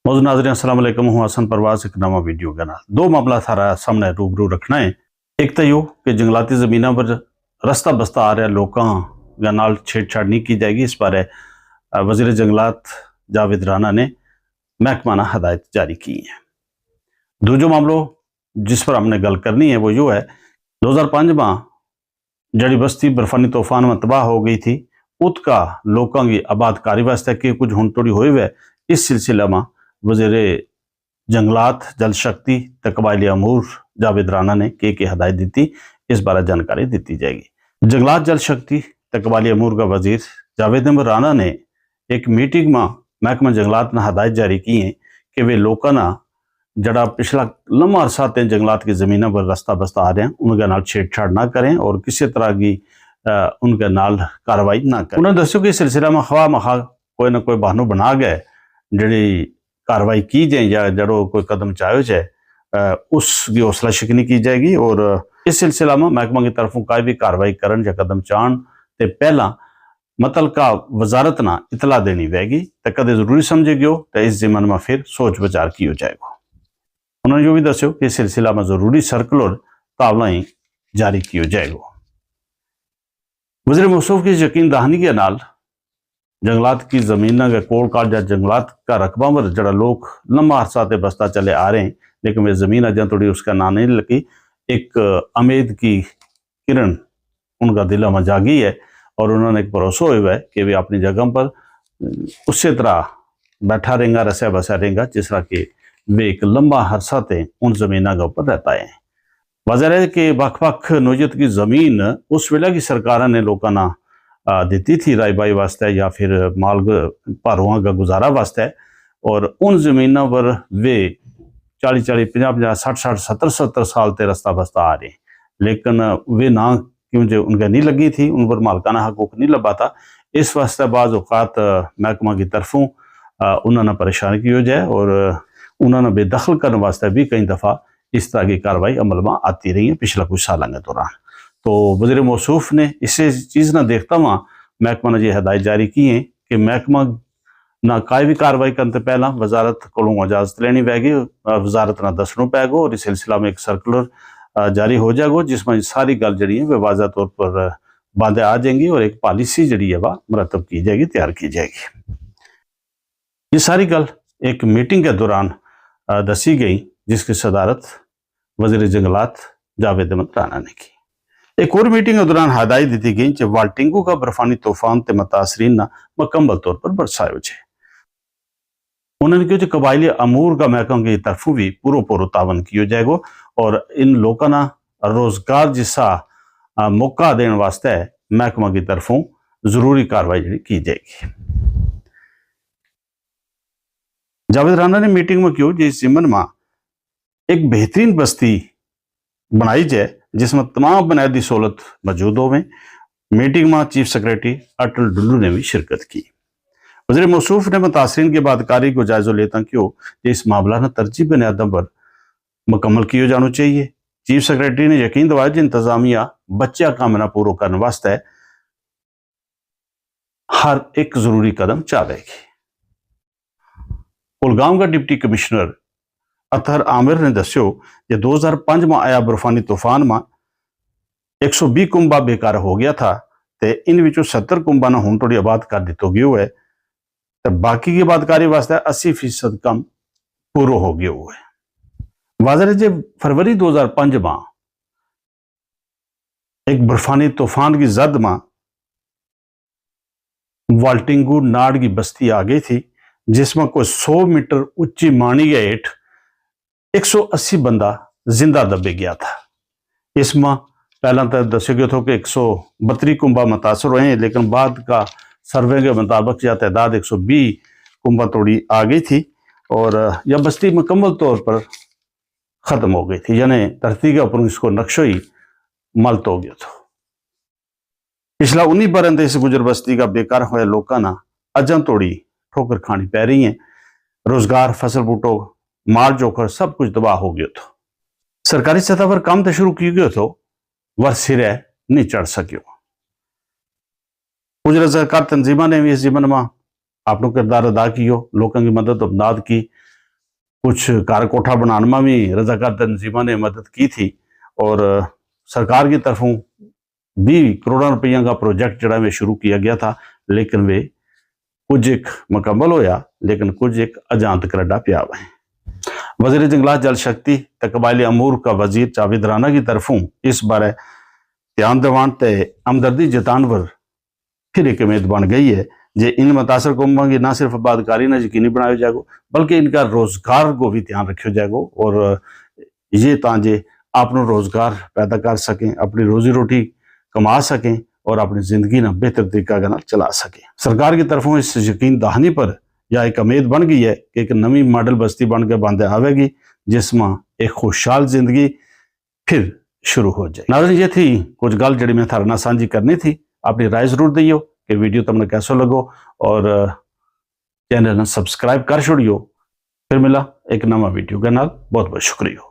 मौजूद नाज़रीन अस्सलाम वालेकुम, हूँ हसन परवाज एक नवा वीडियो के नाल दो मामला थारा सामने रूबरू रखना है। एक तो यो कि जंगलाती ज़मीनों पर रस्ता बस्ता आ रहा लोगों के नाल छेड़छाड़ नहीं की जाएगी। इस बारे वज़ीर जंगलात जावेद राणा ने महकमा ने हदायत जारी की है। दूजो मामलो जिस पर हमने गल करनी है वो यो है 2005 में जड़ी बस्ती बर्फानी तूफान में तबाह हो गई थी, उसका लोगों की आबादकारी वास्ते कि कुछ हुण थोड़ी हुई है। इस सिलसिले में वज़ीर जंगलात जल शक्ति ते कबायली अमूर जावेद राणा ने की हदायत दी, इस बारे जानकारी दी जाएगी। जंगलात जल शक्ति ते कबायली अमूर का वजीर जावेद राणा ने एक मीटिंग में महकमा जंगलात ने हदायत जारी की है कि वे लोगों ना जड़ा पिछला लंबा अरसा ते जंगलात की ज़मीनों पर रस्ता बस्ता आ रहे हैं उनके नाल छेड़छाड़ ना करें और किसी तरह की उनके नाल कार्रवाई ना करें। उन्होंने दस्यो कि इस सिलसिले में खवा मखा कोई ना कोई बहानू बना गए जड़ी कार्रवाई की जाए या जड़ो कोई कदम चाहे जाए उसकी हौसला शिकनी की जाएगी। और इस सिलसिला में महकमा की तरफों कोई भी कार्रवाई करन या कदम चाहन ते पहला मतलका वजारत ना इतला देनी वेगी तो कदे जरूरी समझे गयो तो इस जिमन में फिर सोच विचार किया जाएगा। उन्होंने यो भी दस्यो कि इस सिलसिला में जरूरी सर्कुलर तावलाएं जारी किया जाएगा। वज़ीर मौसूफ की यकीन दहानी के नाल जंगलात की जमीन के कोल काल या जंगलात का रकबा पर जड़ा लोग लंबा अरसा ते बसता चले आ रहे हैं लेकिन वे जमीन अजा थोड़ी उसका ना नहीं लगी। एक उम्मीद की किरण उनका दिल में जागी है और उन्होंने एक भरोसा हुआ है कि वे अपनी जगह पर उसी तरह बैठा रहेगा रसा बसा रहेगा जिस तरह के वे एक लंबा अरसा ते उन जमीनों के ऊपर रहता है। वजह है कि बख नोयत की जमीन उस वेले की सरकार ने लोगों ना दी थी राई बाई वास्ते या फिर माल भारुआ का गुजारा वास्ते और उन जमीनों पर वे 40-40, 50-50, 60-60, 70-70 साल ते रस्ता बस्ता आ रहे लेकिन वे ना क्योंकि उनका नहीं लगी थी, उन पर मालकाना हकूक नहीं लबा था। इस वास्ते बाज़ औक़ात महकमा की तरफों उन्होंने परेशान किया जाए और उन्होंने बेदखल करने वास्ते भी कई दफ़ा इस तरह की कार्रवाई अमल में आती रही है पिछला कुछ साल के दौरान। तो वज़ीर मौसूफ ने इसे चीज़ ना देखता हुआ महकमा ने यह हदायत जारी की है कि महकमा ना कोई भी कार्रवाई करने पहला वजारत को इजाजत लेनी पैगी, वजारत ना दसना पैगा और इस सिलसिला में एक सर्कुलर जारी हो जाएगा जिसमें सारी गल जी है वह वाज़ा तौर पर बांधे आ जाएंगी और एक पॉलिसी जी है वह मरतब की जाएगी, तैयार की जाएगी। ये सारी गल एक मीटिंग के दौरान दसी गई जिसकी सदारत वज़ीर जंगलात जावेद राणा ने की। एक और मीटिंग के दौरान हदायत दी गई कि वाल्टिंगो का बर्फानी तूफान ते मुतासरीन ना मुकम्मल तौर पर बरसायो जाए। उन्होंने कहा कि कबायली अमूर का महकमा की तरफों भी पूरो तावन किया जाएगा और इन लोगों ना रोजगार जिसा मौका देने वास्ते महकमा की तरफों जरूरी कार्रवाई की जाएगी। जावेद राणा ने मीटिंग में क्यों जिस जिमन में एक बेहतरीन बस्ती बनाई जाए जिसमें तमाम बुनियादी सहूलत मौजूद हो। मीटिंग में चीफ सेक्रेटरी अटल डुल्लू ने भी शिरकत की। वज़ीर मौसूफ ने मुतासरीन की बातकारी को जायजा लेता क्यों इस मामला ने तरजीह बुनियादों पर मुकम्मल किया जाना चाहिए। चीफ सेक्रेटरी ने यकीन दिलाया कि इंतजामिया बच्चा कामना पूरा करने वास्ते हर एक जरूरी कदम चाहेगी। कुलगाम का डिप्टी कमिश्नर अतहर आमिर ने दस्यो कि 2005 में आया बर्फानी तूफान में 120 कुंबा बेकार हो गया था ते इन विचों 70 कुंबा ने हुण थोड़ी आबाद कर दितो गयो है तो बाकी की आबादकारी वास्ते 80% कम पूरा हो गया हुआ है। वाज़ह जे फरवरी 2005 में एक बर्फानी तूफान की जद में वाल्टिंगू नाड़ की बस्ती आ गई थी जिसमें कोई 100 मीटर ऊंची मानी के हेठ 180 बंदा जिंदा दबे गया था। इसमें पहला तो दस्यो गया था कि 132 कुंबा मुतासर हुए हैं लेकिन बाद का सर्वे के मुताबिक यह तादाद 120 कुंबा तोड़ी आ गई थी और यह बस्ती मुकम्मल तौर पर ख़त्म हो गई थी, यानी धरती के ऊपर इसको नक्शो ही मलत हो गया था। पिछला 19 बरस इस गुजर बस्ती का बेकार हुए लोगों ना अजा तोड़ी ठोकर खानी पै रही है। रोजगार, फसल बूटो, माल जोखर सब कुछ तबाह हो गया था। सरकारी सतह पर काम तो शुरू किया गया तो वह सिरे नहीं चढ़ सको। कुछ सरकार तंजीमा ने भी इस जीवन में अपना किरदार अदा किया, लोगों की मदद इमदाद की कुछ कार कोठा बनाने में रजाकार तंजीमा ने मदद की थी और सरकार की तरफों भी करोड़ों रुपया का प्रोजेक्ट जड़ा में शुरू किया गया था, लेकिन वे कुछ एक मुकम्मल होया लेकिन कुछ एक अजांत करडा पिया हुआ है। वज़ीर जंगलात जल शक्ति ते कबायली अमूर का वजीर जावेद राना की तरफों इस बारे ध्यान दवान ते हमदर्दी जतान पर फिर एक उम्मीद बन गई है जे इन मुतासर कौमों की ना सिर्फ आबादकारी ना यकीनी बनाया जाएगा बल्कि इनका रोजगार को भी ध्यान रखा जाएगा और ये तांजे अपना रोजगार पैदा कर सकें, अपनी रोजी रोटी कमा सकें और अपनी जिंदगी ना बेहतर तरीका के नाल चला सकें। सरकार की तरफों इस यकीन दहानी पर या एक उम्मीद बन गई है कि एक नवी मॉडल बस्ती बन के बंद आवेगी जिसमें एक खुशहाल जिंदगी फिर शुरू हो जाए। नाज़रीन, ये थी कुछ गल जी मैं थारे नाल साझी करनी थी। अपनी राय जरूर दियो कि वीडियो तुमने कैसा लगो और चैनल ने सब्सक्राइब कर छोड़ियो। फिर मिला एक नवा वीडियो के नाल। बहुत बहुत शुक्रिया।